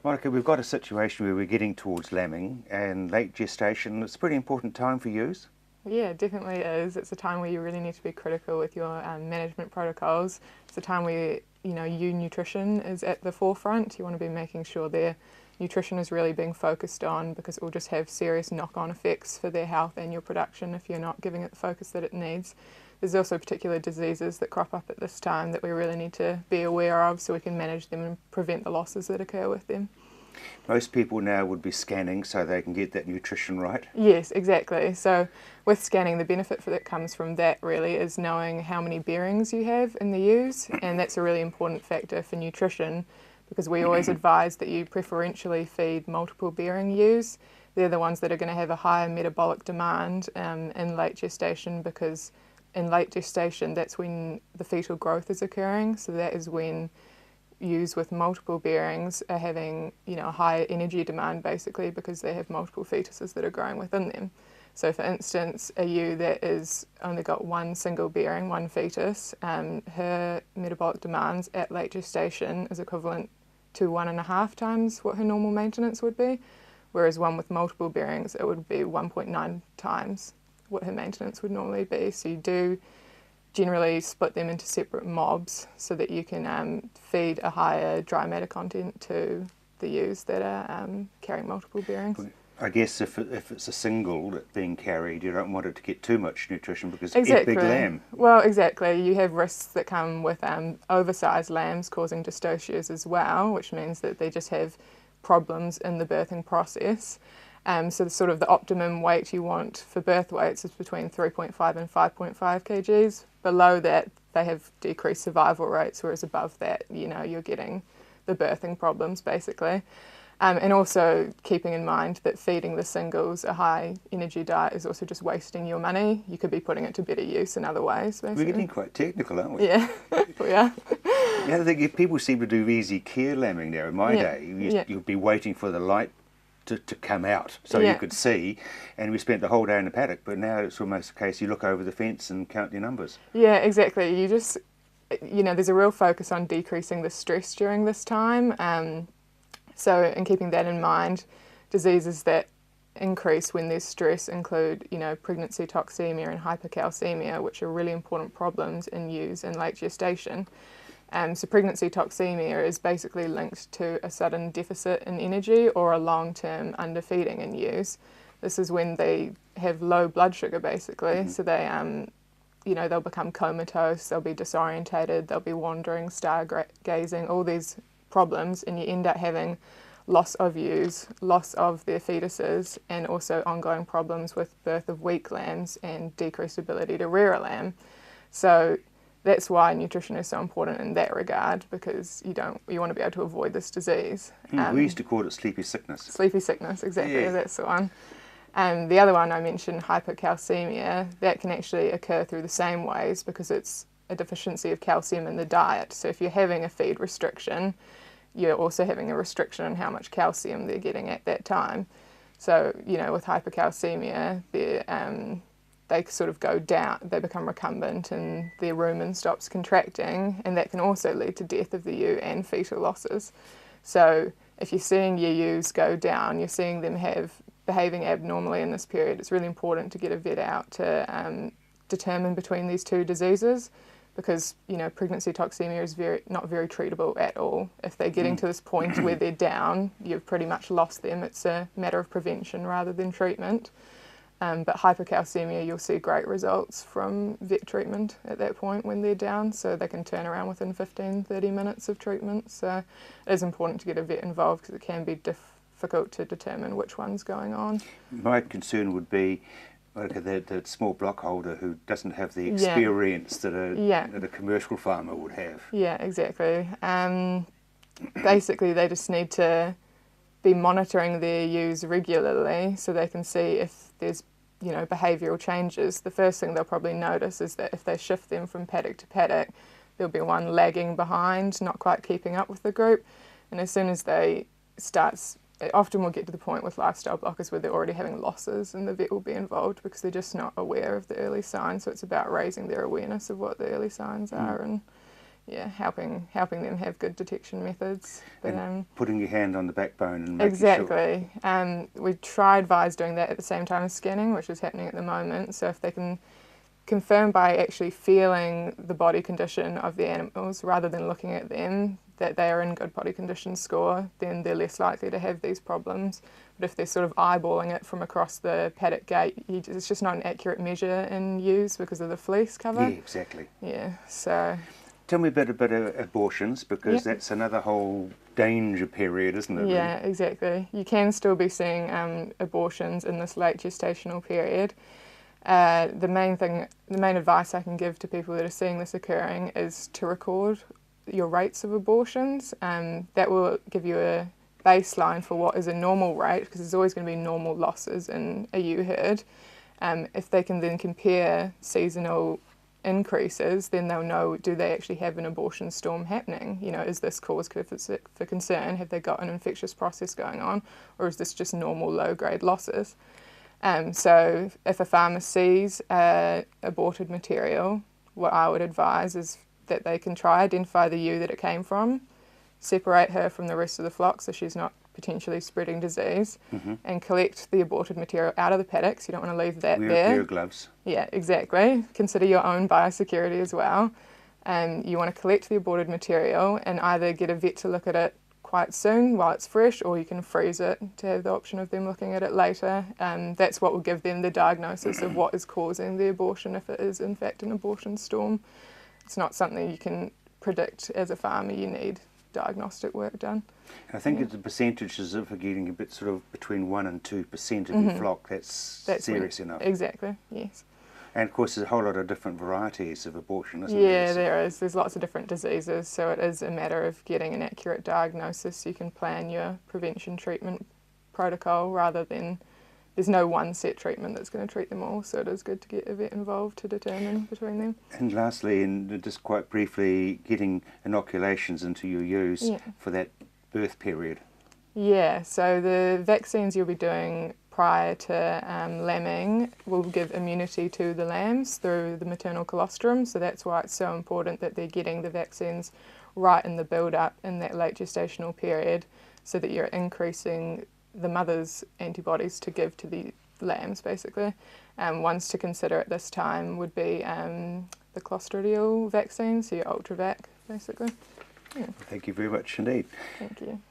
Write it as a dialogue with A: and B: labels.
A: Monica, we've got a situation where we're getting towards lambing and late gestation. It's a pretty important time for ewes.
B: Yeah, it definitely is. It's a time where you really need to be critical with your management protocols. It's a time where, ewe nutrition is at the forefront. You want to be making sure their nutrition is really being focused on, because it will just have serious knock-on effects for their health and your production if you're not giving it the focus that it needs. There's also particular diseases that crop up at this time that we really need to be aware of so we can manage them and prevent the losses that occur with them.
A: Most people now would be scanning so they can get that nutrition right.
B: Yes, exactly. So with scanning, the benefit that comes from that really is knowing how many bearings you have in the ewes, and that's a really important factor for nutrition, because we always advise that you preferentially feed multiple bearing ewes. They're the ones that are going to have a higher metabolic demand in late gestation, because in late gestation that's when the fetal growth is occurring. So that is when ewes with multiple bearings are having, a higher energy demand, basically because they have multiple fetuses that are growing within them. So for instance, a ewe that is only got one single bearing, one fetus, her metabolic demands at late gestation is equivalent to 1.5 times what her normal maintenance would be, whereas one with multiple bearings, it would be 1.9 times what her maintenance would normally be. So you do generally split them into separate mobs so that you can feed a higher dry matter content to the ewes that are carrying multiple bearings.
A: I guess if it's a single that's being carried, you don't want it to get too much nutrition because
B: Exactly.
A: it's a big lamb.
B: Well, exactly. You have risks that come with oversized lambs causing dystocias as well, which means that they just have problems in the birthing process. So the optimum weight you want for birth weights is between 3.5 and 5.5 kgs. Below that, they have decreased survival rates, whereas above that, you're getting the birthing problems, basically. And also keeping in mind that feeding the singles a high energy diet is also just wasting your money. You could be putting it to better use in other ways, basically.
A: We're getting quite technical, aren't we?
B: Yeah, we are.
A: The other thing, people seem to do easy care lambing now. In my day, you'd be waiting for the light to come out so you could see, and we spent the whole day in the paddock, but now it's almost a case you look over the fence and count your numbers.
B: Yeah, exactly. You just, there's a real focus on decreasing the stress during this time. So in keeping that in mind, diseases that increase when there's stress include, pregnancy toxemia and hypercalcemia, which are really important problems in ewes in late gestation. So pregnancy toxemia is basically linked to a sudden deficit in energy or a long-term underfeeding in ewes. This is when they have low blood sugar, basically. So they, they'll become comatose, they'll be disorientated, they'll be wandering, stargazing, all these problems, and you end up having loss of ewes, loss of their fetuses, and also ongoing problems with birth of weak lambs and decreased ability to rear a lamb. So that's why nutrition is so important in that regard, because you want to be able to avoid this disease.
A: We used to call it sleepy sickness.
B: Sleepy sickness, exactly, that's the one. The other one I mentioned, hypercalcemia, that can actually occur through the same ways because it's a deficiency of calcium in the diet. So if you're having a feed restriction, you're also having a restriction on how much calcium they're getting at that time. So, with hypercalcemia, they sort of go down, they become recumbent and their rumen stops contracting, and that can also lead to death of the ewe and fetal losses. So if you're seeing your ewes go down, you're seeing them behaving abnormally in this period, it's really important to get a vet out to determine between these two diseases, because pregnancy toxemia is not very treatable at all. If they're getting to this point where they're down, you've pretty much lost them. It's a matter of prevention rather than treatment. But hypercalcemia, you'll see great results from vet treatment at that point when they're down, so they can turn around within 15-30 minutes of treatment. So it is important to get a vet involved because it can be difficult to determine which one's going on. My
A: concern would be the small block holder who doesn't have the experience that a commercial farmer would have. Yeah,
B: exactly. Basically, they just need to be monitoring their ewes regularly so they can see if there's behavioural changes. The first thing they'll probably notice is that if they shift them from paddock to paddock, there'll be one lagging behind, not quite keeping up with the group. And as soon as they it often will get to the point with lifestyle blockers where they're already having losses, and the vet will be involved because they're just not aware of the early signs. So it's about raising their awareness of what the early signs are and yeah, helping them have good detection methods. But,
A: and putting your hand on the backbone and making
B: exactly.
A: sure.
B: We try advise doing that at the same time as scanning, which is happening at the moment. So if they can confirm by actually feeling the body condition of the animals rather than looking at them that they are in good body condition score, then they're less likely to have these problems. But if they're sort of eyeballing it from across the paddock gate, it's just not an accurate measure in ewes because of the fleece cover.
A: Yeah, exactly.
B: Yeah, so...
A: Tell me a bit about abortions, because that's another whole danger period, isn't it?
B: Yeah,
A: really?
B: exactly. You can still be seeing abortions in this late gestational period. The main advice I can give to people that are seeing this occurring is to record your rates of abortions. That will give you a baseline for what is a normal rate, because there's always going to be normal losses in a ewe herd. If they can then compare seasonal increases, then they'll know, do they actually have an abortion storm happening? You know, is this cause for concern? Have they got an infectious process going on? Or is this just normal low-grade losses? So if a farmer sees aborted material, what I would advise is that they can try identify the ewe that it came from, separate her from the rest of the flock so she's not potentially spreading disease, and collect the aborted material out of the paddocks. You don't want to leave that there.
A: Wear gloves.
B: Yeah, exactly. Consider your own biosecurity as well. You want to collect the aborted material and either get a vet to look at it quite soon while it's fresh, or you can freeze it to have the option of them looking at it later. That's what will give them the diagnosis of what is causing the abortion, if it is in fact an abortion storm. It's not something you can predict as a farmer. You need diagnostic work done.
A: I think the percentages of getting a bit sort of between 1% and 2% of your flock, that's serious enough.
B: Exactly, yes.
A: And of course there's a whole lot of different varieties of abortion, isn't
B: there?
A: there?
B: Yeah, there is. There's lots of different diseases, so it is a matter of getting an accurate diagnosis so you can plan your prevention treatment protocol rather than... There's no one set treatment that's going to treat them all, so it is good to get a vet involved to determine between them.
A: And lastly, and just quite briefly, getting inoculations into your ewes for that birth period.
B: Yeah, so the vaccines you'll be doing prior to lambing will give immunity to the lambs through the maternal colostrum, so that's why it's so important that they're getting the vaccines right in the build-up in that late gestational period, so that you're increasing the mother's antibodies to give to the lambs, basically. Ones to consider at this time would be the clostridial vaccine, so your Ultravac, basically. Yeah.
A: Thank you very much indeed.
B: Thank you.